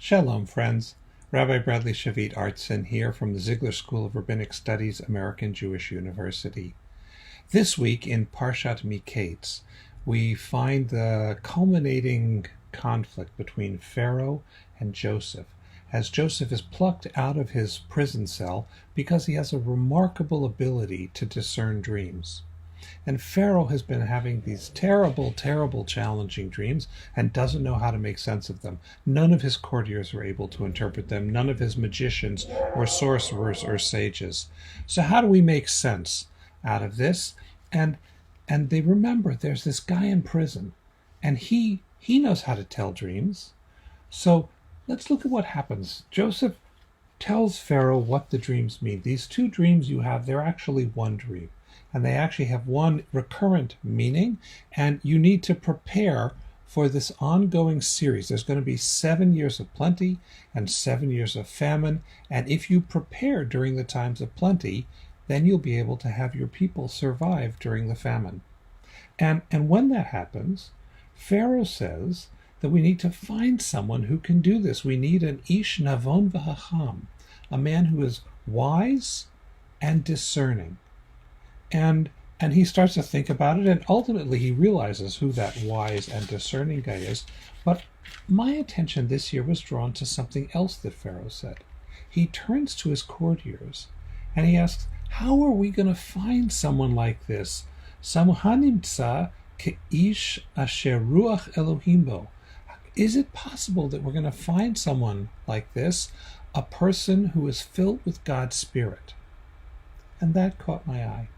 Shalom, friends. Rabbi Bradley Shavit Artson here from the Ziegler School of Rabbinic Studies, American Jewish University. This week in Parshat Miketz, we find the culminating conflict between Pharaoh and Joseph, as Joseph is plucked out of his prison cell because he has a remarkable ability to discern dreams. And Pharaoh has been having these terrible, challenging dreams and doesn't know how to make sense of them. None of his courtiers are able to interpret them, none of his magicians or sorcerers or sages. So how do we make sense out of this? And they remember there's this guy in prison, and he knows how to tell dreams. So let's look at what happens. Joseph tells Pharaoh what the dreams mean. These two dreams you have, they're actually one dream. And they actually have one recurrent meaning, and you need to prepare for this ongoing series. There's going to be 7 years of plenty and 7 years of famine, and if you prepare during the times of plenty, then you'll be able to have your people survive during the famine. And when that happens, Pharaoh says that we need to find someone who can do this. We need an ish navon v'hacham, a man who is wise and discerning. And he starts to think about it, and ultimately he realizes who that wise and discerning guy is. But my attention this year was drawn to something else that Pharaoh said. He turns to his courtiers and he asks, how are we going to find someone like this? Samuhanimtsa ke'ish asher ruach Elohim bo. Is it possible that we're going to find someone like this, a person who is filled with God's Spirit? And that caught my eye.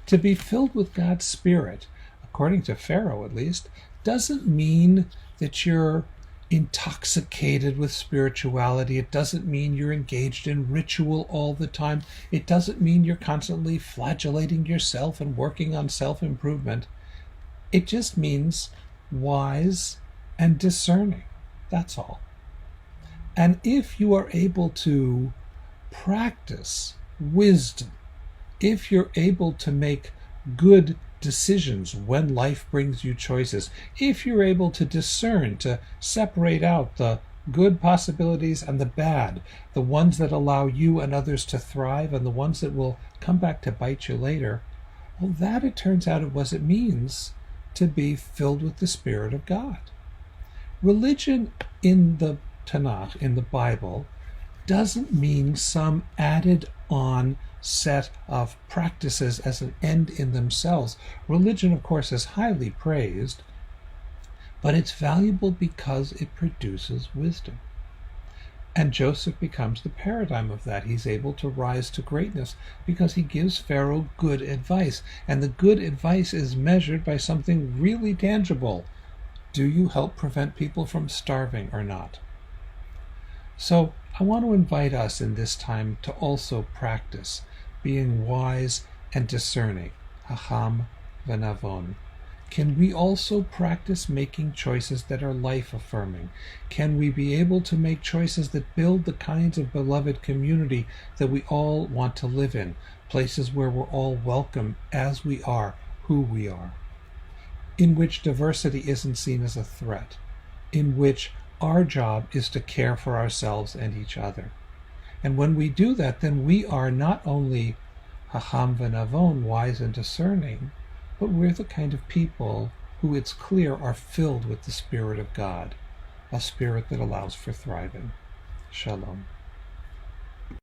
To be filled with God's Spirit, according to Pharaoh at least, doesn't mean that you're intoxicated with spirituality. It doesn't mean you're engaged in ritual all the time. It doesn't mean you're constantly flagellating yourself and working on self-improvement. It just means wise and discerning. That's all. And if you are able to practice wisdom, if you're able to make good decisions when life brings you choices, if you're able to discern, to separate out the good possibilities and the bad, the ones that allow you and others to thrive and the ones that will come back to bite you later, well, that, it turns out, is what it means to be filled with the Spirit of God. Religion in the Tanakh, in the Bible, doesn't mean some added on set of practices as an end in themselves. Religion, of course, is highly praised, but it's valuable because it produces wisdom. And Joseph becomes the paradigm of that. He's able to rise to greatness because he gives Pharaoh good advice. And the good advice is measured by something really tangible. Do you help prevent people from starving or not? So I want to invite us in this time to also practice being wise and discerning, hacham v'navon. Can we also practice making choices that are life-affirming? Can we be able to make choices that build the kinds of beloved community that we all want to live in, places where we're all welcome as we are, who we are, in which diversity isn't seen as a threat, in which our job is to care for ourselves and each other. And when we do that, then we are not only hacham v'navon, wise and discerning, but we're the kind of people who, it's clear, are filled with the Spirit of God, a spirit that allows for thriving. Shalom.